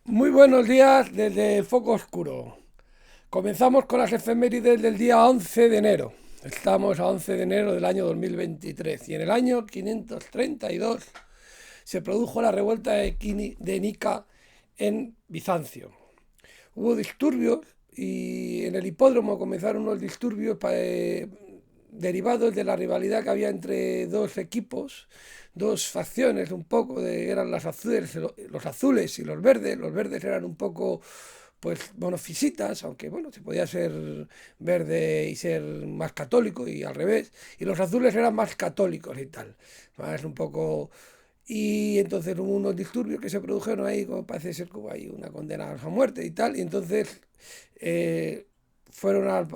Muy buenos días desde el foco oscuro. Comenzamos con las efemérides del día 11 de enero. Estamos a 11 de enero del año 2023 y en el año 532 se produjo la revuelta de Nica en Bizancio. Hubo disturbios y en el hipódromo comenzaron unos disturbios derivados de la rivalidad que había entre dos equipos, dos facciones un poco, eran los azules y los verdes. Los verdes eran un poco pues monofisitas, aunque bueno, se podía ser verde y ser más católico y al revés, y los azules eran más católicos y tal, más un poco. Y entonces hubo unos disturbios que se produjeron ahí, como parece ser que hubo ahí una condena a muerte y tal, y entonces eh, fueron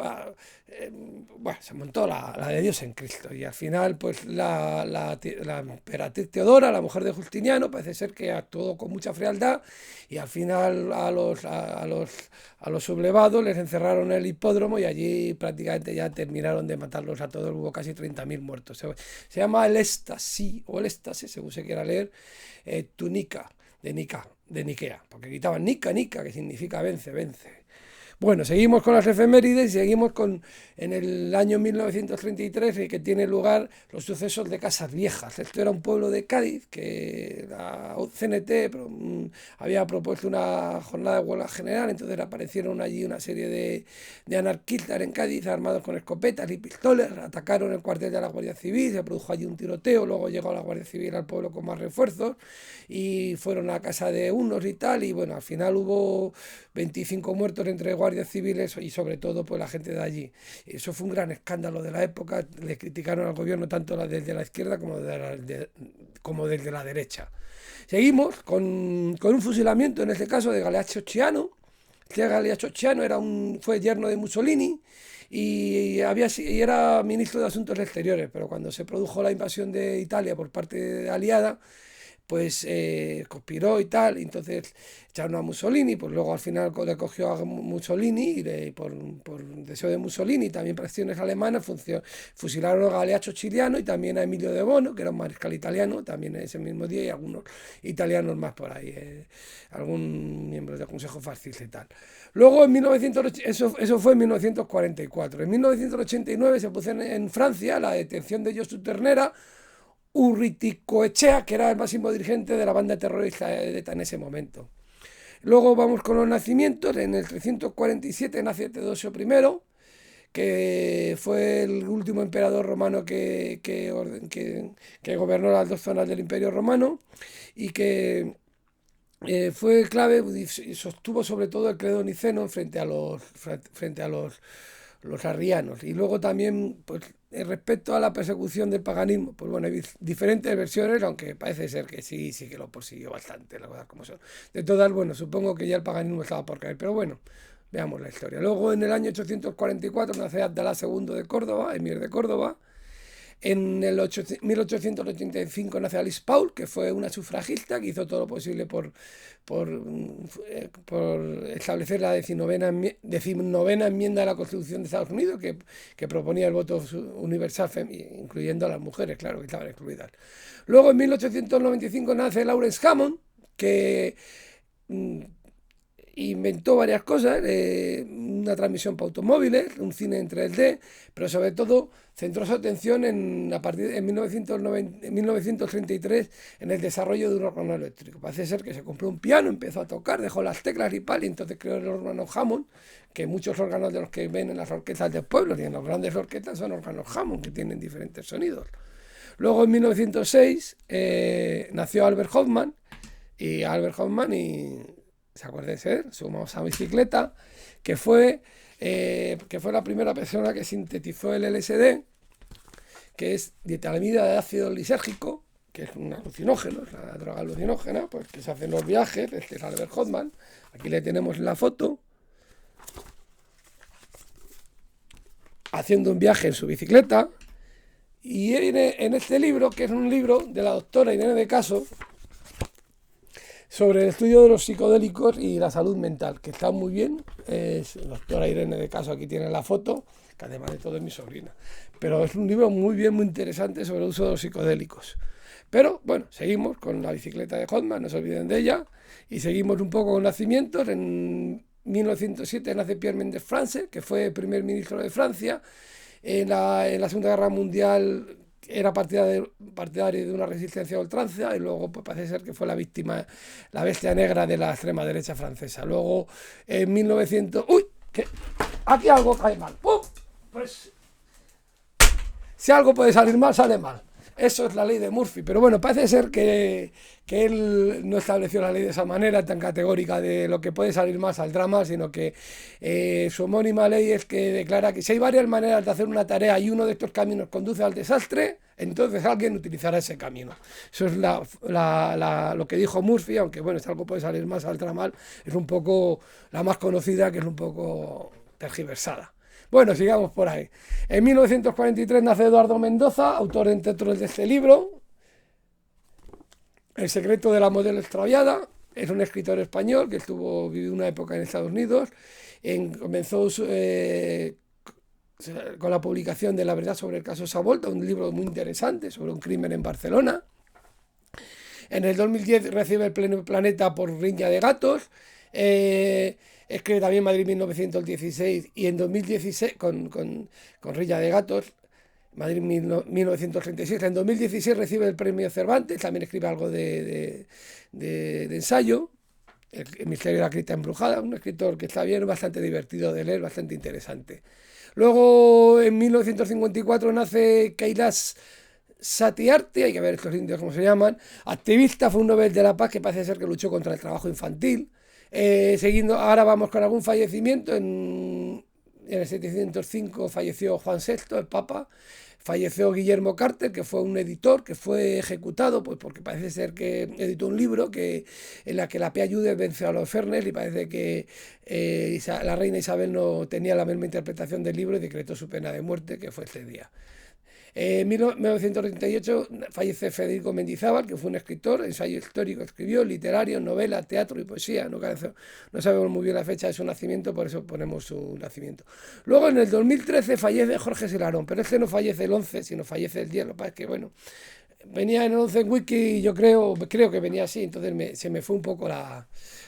bueno, se montó la de Dios en Cristo, y al final pues la emperatriz Teodora, la mujer de Justiniano, parece ser que actuó con mucha frialdad, y al final a los sublevados les encerraron en el hipódromo y allí prácticamente ya terminaron de matarlos a todos, hubo casi 30.000 muertos. Se llama el éxtasis, o el éxtasis, según se quiera leer, tunica, de Nikea, porque gritaban Nica, Nica, que significa vence, vence. Bueno, seguimos con las efemérides y seguimos en el año 1933 que tiene lugar los sucesos de Casas Viejas. Esto era un pueblo de Cádiz que la CNT había propuesto una jornada de huelga general, entonces aparecieron allí una serie de anarquistas en Cádiz armados con escopetas y pistolas, atacaron el cuartel de la Guardia Civil, se produjo allí un tiroteo, luego llegó la Guardia Civil al pueblo con más refuerzos y fueron a casa de unos y tal, y bueno, al final hubo 25 muertos entre guardias civiles y sobre todo pues la gente de allí. Eso fue un gran escándalo de la época, le criticaron al gobierno tanto desde la izquierda como desde la derecha. Seguimos con un fusilamiento, en este caso de Galeazzo Ciano. Este Galeazzo Ciano fue yerno de Mussolini y era ministro de Asuntos Exteriores, pero cuando se produjo la invasión de Italia por parte aliada, pues conspiró y tal, y entonces echaron a Mussolini, pues luego al final le cogió a Mussolini y por deseo de Mussolini y también presiones alemanas fusilaron a Galeazzo Chiliano y también a Emilio de Bono, que era un mariscal italiano, también ese mismo día, y algunos italianos más por ahí, algún miembro del Consejo Fascista y tal. Luego en 1980, eso fue en 1944. En 1989 se puso en Francia la detención de Josu Ternera, Urruticoechea, que era el máximo dirigente de la banda terrorista ETA en ese momento. Luego vamos con los nacimientos. En el 347 nace Teodosio I, que fue el último emperador romano que gobernó las dos zonas del Imperio Romano y que fue clave y sostuvo sobre todo el credo niceno frente a los arrianos. Y luego también, pues, respecto a la persecución del paganismo, pues bueno, hay diferentes versiones, aunque parece ser que sí que lo persiguió bastante, las cosas como son. De todas, bueno, supongo que ya el paganismo estaba por caer, pero bueno, veamos la historia. Luego, en el año 844, nace Abdalá II de Córdoba, emir de Córdoba. En el 1885 nace Alice Paul, que fue una sufragista que hizo todo lo posible por establecer la 19ª enmienda de la Constitución de Estados Unidos, que proponía el voto universal, incluyendo a las mujeres, claro, que estaban excluidas. Luego, en 1895, nace Lawrence Hammond, que inventó varias cosas, una transmisión para automóviles, un cine en 3D, pero sobre todo centró su atención a partir de 1933 en el desarrollo de un órgano eléctrico. Parece ser que se compró un piano, empezó a tocar, dejó las teclas y entonces creó el órgano Hammond, que muchos órganos de los que ven en las orquestas del pueblo y en las grandes orquestas son órganos Hammond, que tienen diferentes sonidos. Luego en 1906 nació Albert Hoffman, y ¿se acuerdan de ser? Su famosa bicicleta, que fue la primera persona que sintetizó el LSD, que es dietamida de ácido lisérgico, que es un alucinógeno, es la droga alucinógena, pues que se hacen los viajes. Este es Albert Hoffman, aquí le tenemos la foto, haciendo un viaje en su bicicleta, y en este libro, que es un libro de la doctora Irene de Caso, sobre el estudio de los psicodélicos y la salud mental, que está muy bien. Es la doctora Irene de Caso, aquí tiene la foto, que además de todo es mi sobrina. Pero es un libro muy bien, muy interesante sobre el uso de los psicodélicos. Pero bueno, seguimos con la bicicleta de Hotman, no se olviden de ella, y seguimos un poco con nacimientos. En 1907 nace Pierre Mendès France, que fue primer ministro de Francia. En la Segunda Guerra Mundial era partidario de una resistencia a ultranza y luego pues, parece ser que fue la víctima, la bestia negra de la extrema derecha francesa. Luego en 1900... ¡Uy! Que aquí algo cae mal. ¡Pum! Pues si algo puede salir mal, sale mal. Eso es la ley de Murphy. Pero bueno, parece ser que él no estableció la ley de esa manera tan categórica de lo que puede salir mal saldrá mal, sino que su homónima ley es que declara que si hay varias maneras de hacer una tarea y uno de estos caminos conduce al desastre, entonces alguien utilizará ese camino. Eso es lo que dijo Murphy, aunque bueno, si algo puede salir mal, saldrá mal. Es un poco la más conocida, que es un poco tergiversada. Bueno, sigamos por ahí. En 1943 nace Eduardo Mendoza, autor, entre otros, de este libro, El secreto de la modelo extraviada. Es un escritor español que vivió una época en Estados Unidos. Comenzó con la publicación de La verdad sobre el caso Savolta, un libro muy interesante sobre un crimen en Barcelona. En el 2010 recibe el Premio Planeta por Riña de Gatos. Escribe también Madrid 1916 y en 2016 con Riña de Gatos, Madrid 1936. En 2016 recibe el premio Cervantes, también escribe algo de ensayo, El misterio de la cripta embrujada, un escritor que está bien, bastante divertido de leer, bastante interesante. Luego en 1954 nace Kailash Satyarthi, hay que ver estos indios cómo se llaman, activista, fue un Nobel de la Paz que parece ser que luchó contra el trabajo infantil. Ahora vamos con algún fallecimiento. En el 705 falleció Juan VI, el Papa. Falleció Guillermo Carter, que fue un editor que fue ejecutado, pues porque parece ser que editó un libro en la que la Pia Judes venció a los Ferners, y parece que la reina Isabel no tenía la misma interpretación del libro y decretó su pena de muerte, que fue este día. En 1938 fallece Federico Mendizábal, que fue un escritor, ensayo histórico, escribió literario, novela, teatro y poesía. No sabemos muy bien la fecha de su nacimiento, por eso ponemos su nacimiento. Luego en el 2013 fallece Jorge Selarón, pero este no fallece el 11, sino fallece el 10. Lo que pasa es que, bueno, venía en el 11 en Wiki y yo creo que venía así, entonces se me fue un poco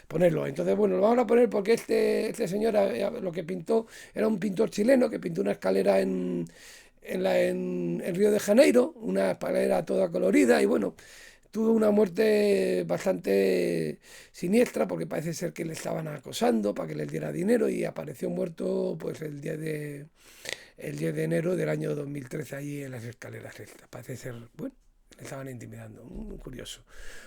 ponerlo. Entonces, bueno, lo vamos a poner porque este señor lo que pintó era un pintor chileno que pintó una escalera en Río de Janeiro, una escalera toda colorida, y bueno, tuvo una muerte bastante siniestra porque parece ser que le estaban acosando para que les diera dinero, y apareció muerto pues el 10 de enero del año 2013 allí en las escaleras estas. Parece ser, bueno, le estaban intimidando, muy curioso.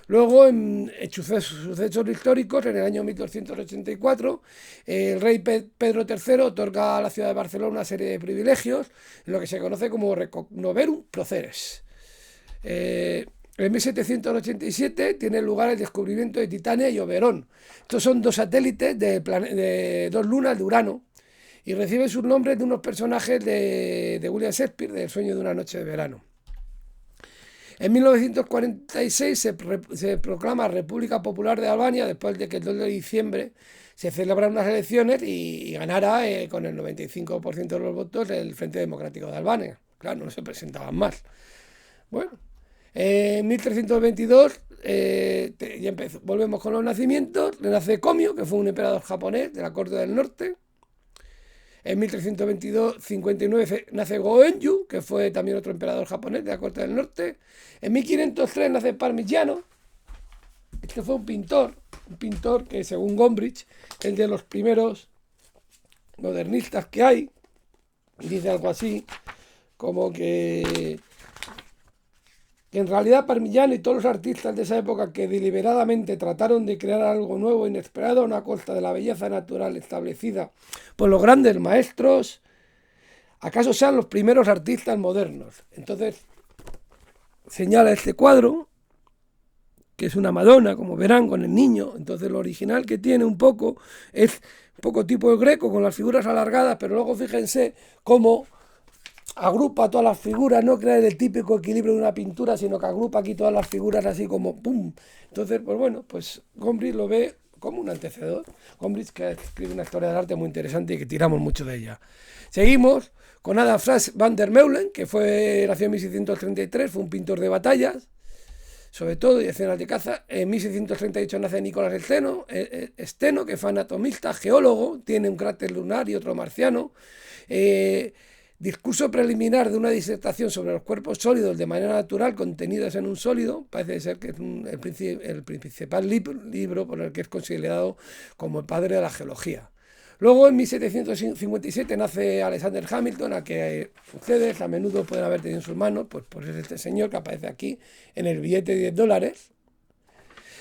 Luego, en sucesos históricos, en el año 1284, el rey Pedro III otorga a la ciudad de Barcelona una serie de privilegios, en lo que se conoce como Reconoverum Proceres. En 1787 tiene lugar el descubrimiento de Titania y Oberón. Estos son dos satélites de dos lunas de Urano, y reciben sus nombres de unos personajes de William Shakespeare, del Sueño de una noche de verano. En 1946 se proclama República Popular de Albania, después de que el 2 de diciembre se celebran unas elecciones y ganara con el 95% de los votos el Frente Democrático de Albania. Claro, no se presentaban más. Bueno, en 1322 volvemos con los nacimientos. Le nace Komio, que fue un emperador japonés de la corte del norte. En 1359 nace Go-En'yū, que fue también otro emperador japonés de la corte del norte. En 1503 nace Parmigiano. Este fue un pintor que, según Gombrich, es de los primeros modernistas que hay. Dice algo así como que en realidad Parmigiano y todos los artistas de esa época que deliberadamente trataron de crear algo nuevo e inesperado a una costa de la belleza natural establecida por los grandes maestros, acaso sean los primeros artistas modernos. Entonces señala este cuadro, que es una Madonna, como verán, con el niño. Entonces lo original que tiene un poco es un poco tipo el Greco, con las figuras alargadas, pero luego fíjense cómo agrupa todas las figuras, no crea el típico equilibrio de una pintura, sino que agrupa aquí todas las figuras así como ¡pum! Entonces, pues bueno, pues Gombrich lo ve como un antecedor. Gombrich, que escribe una historia del arte muy interesante y que tiramos mucho de ella. Seguimos con Adam Frans van der Meulen, que nació en 1633, fue un pintor de batallas. sobre todo, y escenas de caza. En 1638 nace Nicolás Steno, que fue anatomista, geólogo, tiene un cráter lunar y otro marciano. Discurso preliminar de una disertación sobre los cuerpos sólidos de manera natural contenidos en un sólido. Parece ser que es el principal libro por el que es considerado como el padre de la geología. Luego, en 1757, nace Alexander Hamilton, a que ustedes a menudo pueden haber tenido en sus manos, pues por este señor que aparece aquí en el billete de $10.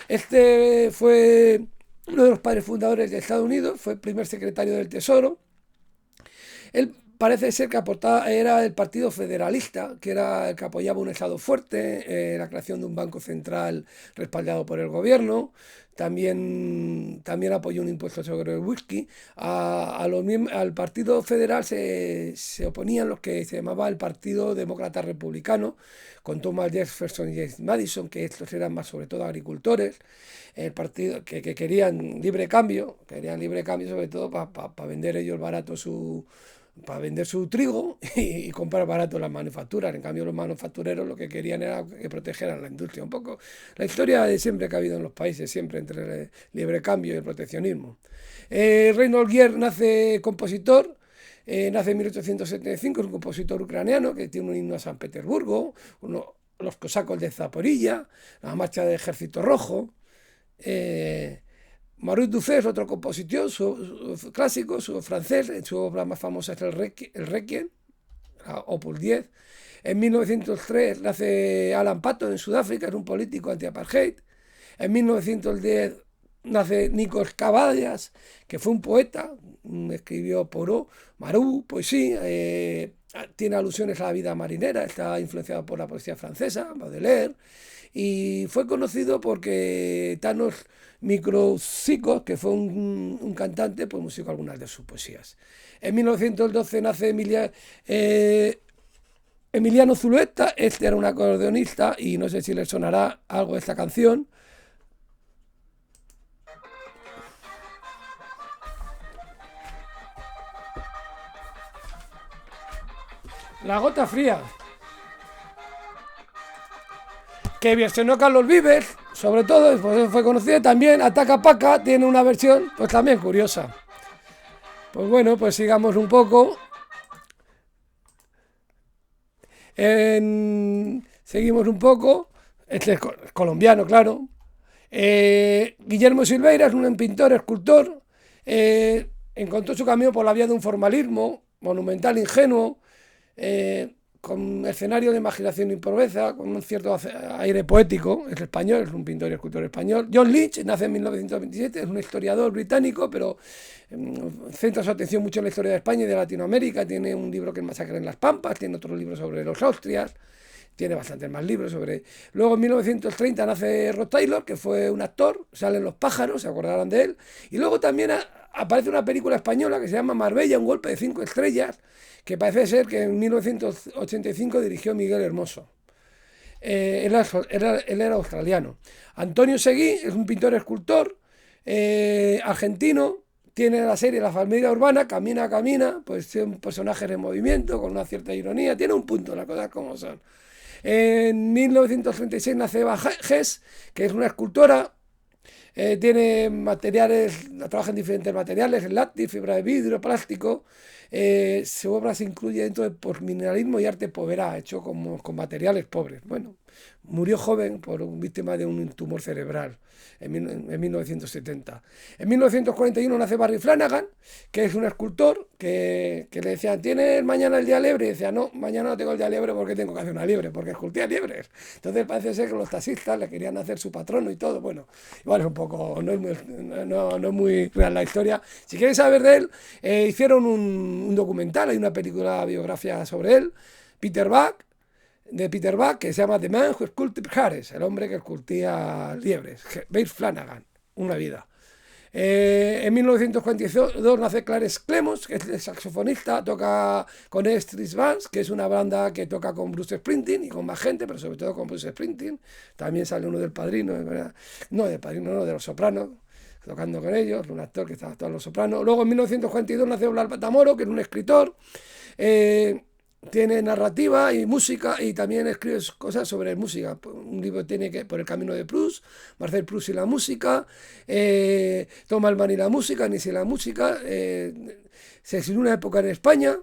Este fue uno de los padres fundadores de Estados Unidos, fue el primer secretario del Tesoro. Él parece ser que era el Partido Federalista, que era el que apoyaba un Estado fuerte, la creación de un banco central respaldado por el gobierno. También apoyó un impuesto sobre el whisky. Al Partido Federal se oponían los que se llamaba el Partido Demócrata Republicano, con Thomas Jefferson y James Madison, que estos eran más sobre todo agricultores, el partido que querían libre cambio sobre todo para vender ellos barato para vender su trigo y comprar barato las manufacturas. En cambio, los manufactureros lo que querían era que protegieran la industria. Un poco la historia de siempre que ha habido en los países, siempre entre el libre cambio y el proteccionismo. Reinhold Gier nace compositor, nace en 1875, es un compositor ucraniano que tiene un himno a San Petersburgo, los cosacos de Zaporilla, la marcha del Ejército Rojo. Maurice Dufay es otro compositor clásico, francés. Su obra más famosa es el Requiem, Opus 10. En 1903 nace Alan Paton en Sudáfrica, es un político anti-apartheid. En 1910 nace Nikos Kavalias, que fue un poeta, escribió Poró, Marú, poesía, tiene alusiones a la vida marinera, está influenciado por la poesía francesa, Baudelaire, y fue conocido porque Thanos Microsikos, que fue un cantante, pues musicó algunas de sus poesías. En 1912 nace Emiliano Zulueta. Este era un acordeonista y no sé si le sonará algo de esta canción. La gota fría. Que versionó Carlos Vives, sobre todo, pues fue conocido también. Ataca Paca tiene una versión, pues también curiosa. Pues bueno, pues sigamos un poco. Seguimos un poco. Este es colombiano, claro. Guillermo Silveira es un pintor, escultor. Encontró su camino por la vía de un formalismo monumental, ingenuo, con escenario de imaginación y pobreza, con un cierto aire poético. Es español, es un pintor y escultor español. John Lynch nace en 1927, es un historiador británico, pero centra su atención mucho en la historia de España y de Latinoamérica. Tiene un libro que es Masacre en las Pampas, tiene otro libro sobre los Austrias, tiene bastantes más libros sobre... Luego en 1930 nace Rod Taylor, que fue un actor, salen Los pájaros, se acordarán de él. Y luego también aparece una película española que se llama Marbella, un golpe de 5 estrellas, que parece ser que en 1985 dirigió Miguel Hermoso. Él era australiano. Antonio Seguí es un pintor escultor argentino. Tiene la serie La familia urbana, Camina, pues son personajes en movimiento, con una cierta ironía. Tiene un punto, las cosas como son. En 1936 nace Eva Hess, que es una escultora. Tiene materiales, trabaja en diferentes materiales, en lácteos, fibra de vidrio, plástico. Su obra se incluye dentro de postmineralismo y arte povera, hecho con materiales pobres. Bueno, murió joven por víctima de un tumor cerebral en 1970. En 1941 nace Barry Flanagan, que es un escultor que le decían: ¿tienes mañana el día libre? Y decía: no, mañana no tengo el día libre porque tengo que hacer una liebre, porque esculpía liebres. Entonces parece ser que los taxistas le querían hacer su patrono y todo. Bueno, igual es un poco, no es muy real la historia. Si queréis saber de él, hicieron un documental, hay una película biografía sobre él, Peter Buck, que se llama The Man Who Sculpted Hares, el hombre que esculpía liebres. Barry Flanagan, una vida. En 1942 nace Clarence Clemons, que es el saxofonista, toca con Street Bands, que es una banda que toca con Bruce Springsteen y con más gente, pero sobre todo con Bruce Springsteen. También sale uno del Padrino, de Los Sopranos, tocando con ellos, un actor que estaba actuando en Los Sopranos. Luego en 1942 nace Blas Matamoros, que es un escritor. tiene narrativa y música y también escribe cosas sobre música. Un libro tiene que por el camino de Proust, Marcel Proust y la música, Thomas Mann y la música, Nietzsche y la música. Se exilió una época en España.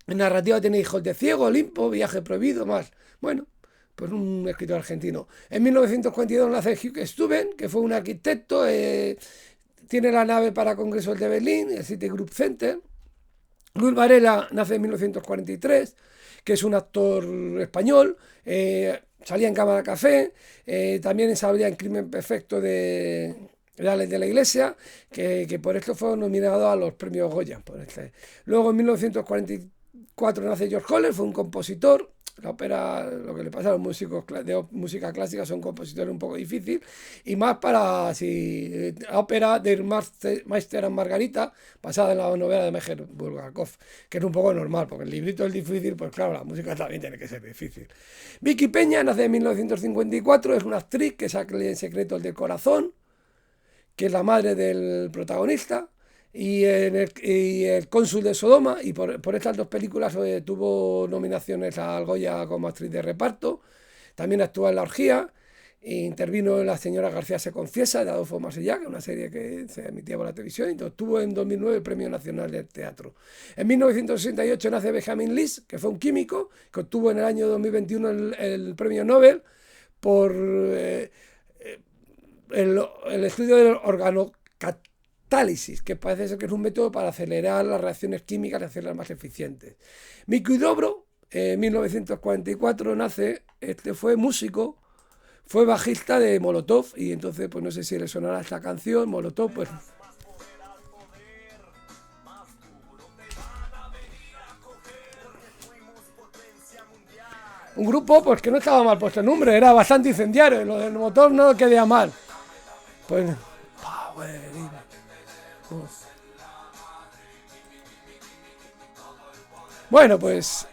En narrativa tiene Hijos de Ciego, Olimpo, Viaje Prohibido, más. Bueno, pues un escritor argentino. En 1942 nace Hugh Steuben, que fue un arquitecto, tiene la nave para congresos de Berlín, el Citigroup Center. Luis Varela nace en 1943, que es un actor español, salía en Cámara Café, también salía en Crimen Perfecto de Alex de la Iglesia, que por esto fue nominado a los premios Goya. Luego en 1944 nace George Horler, fue un compositor. La ópera, lo que le pasa a los músicos de música clásica, son compositores un poco difícil, y más para la ópera de Meister and Margarita, basada en la novela de Meyer Bulgakov, que es un poco normal, porque el librito es difícil, pues claro, la música también tiene que ser difícil. Vicky Peña nace en 1954, es una actriz que sale en Secretos del Corazón, que es la madre del protagonista, y el cónsul de Sodoma, y por estas dos películas tuvo nominaciones al Goya como actriz de reparto. También actúa en La Orgía, e intervino en La señora García se confiesa, de Adolfo Marsillach, una serie que se emitía por la televisión, y obtuvo en 2009 el Premio Nacional de Teatro. En 1968 nace Benjamin Lis, que fue un químico, que obtuvo en el año 2021 el Premio Nobel por el estudio del organocatálisis, que parece ser que es un método para acelerar las reacciones químicas y hacerlas más eficientes. Miki Dobro, en 1944 nace, fue músico, fue bajista de Molotov, y entonces pues no sé si le sonará esta canción. Molotov, pues un grupo pues que no estaba mal puesto el nombre, era bastante incendiario, lo del motor no quedaba mal. Pues bueno, pues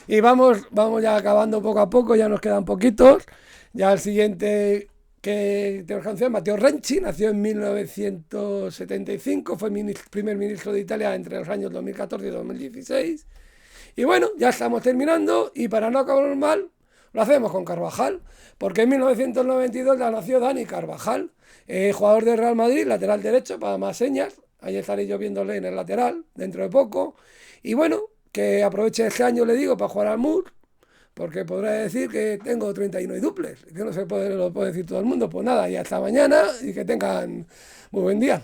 y vamos ya acabando poco a poco, ya nos quedan poquitos. Ya el siguiente que tenemos canción, Matteo Renzi, nació en 1975, fue primer ministro de Italia entre los años 2014 y 2016. Y bueno, ya estamos terminando, y para no acabar mal, lo hacemos con Carvajal, porque en 1992 ya nació Dani Carvajal, jugador de Real Madrid, lateral derecho, para más señas. Ahí estaré yo viéndole en el lateral dentro de poco. Y bueno, que aproveche este año, le digo, para jugar al MUR, porque podrá decir que tengo 31 y duples, que no lo puede decir todo el mundo. Pues nada, y hasta mañana, y que tengan muy buen día.